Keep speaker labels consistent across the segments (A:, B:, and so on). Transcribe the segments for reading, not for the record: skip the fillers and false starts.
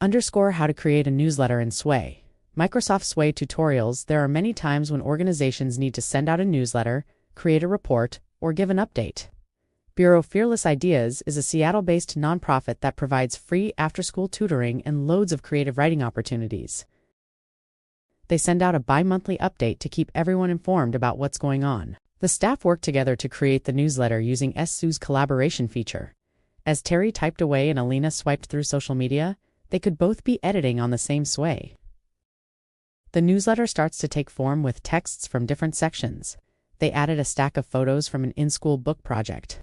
A: Underscore how to create a newsletter in Sway. Microsoft Sway tutorials. There are many times when organizations need to send out a newsletter, create a report, or give an update. Bureau Fearless Ideas is a Seattle-based nonprofit that provides free after-school tutoring and loads of creative writing opportunities. They send out a bi-monthly update to keep everyone informed about what's going on. The staff worked together to create the newsletter using SU's collaboration feature. As Terry typed away and Alina swiped through social media, they could both be editing on the same Sway. The newsletter starts to take form with texts from different sections. They added a stack of photos from an in-school book project.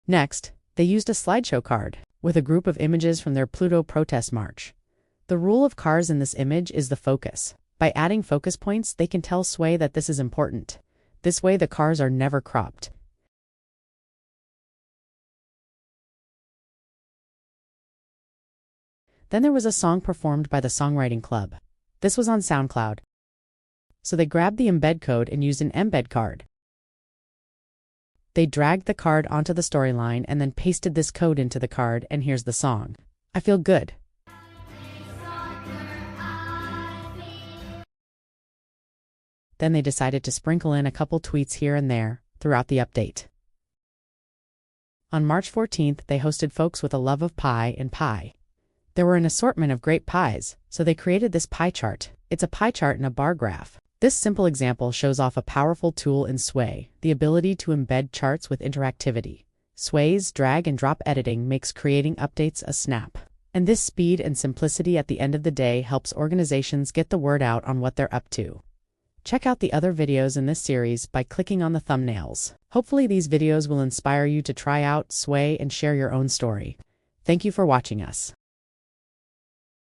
A: Next, they used a slideshow card with a group of images from their Pluto protest march. The rule of cars in this image is the focus. By adding focus points, they can tell Sway that this is important. This way, the cars are never cropped. Then there was a song performed by the Songwriting Club. This was on SoundCloud. So they grabbed the embed code and used an embed card. They dragged the card onto the storyline and then pasted this code into the card, and here's the song. I feel good. Then they decided to sprinkle in a couple tweets here and there throughout the update. On March 14th, they hosted folks with a love of pie and pie. There were an assortment of great pies, so they created this pie chart. It's a pie chart in a bar graph. This simple example shows off a powerful tool in Sway, the ability to embed charts with interactivity. Sway's drag and drop editing makes creating updates a snap. And this speed and simplicity at the end of the day helps organizations get the word out on what they're up to. Check out the other videos in this series by clicking on the thumbnails. Hopefully these videos will inspire you to try out Sway and share your own story. Thank you for watching us.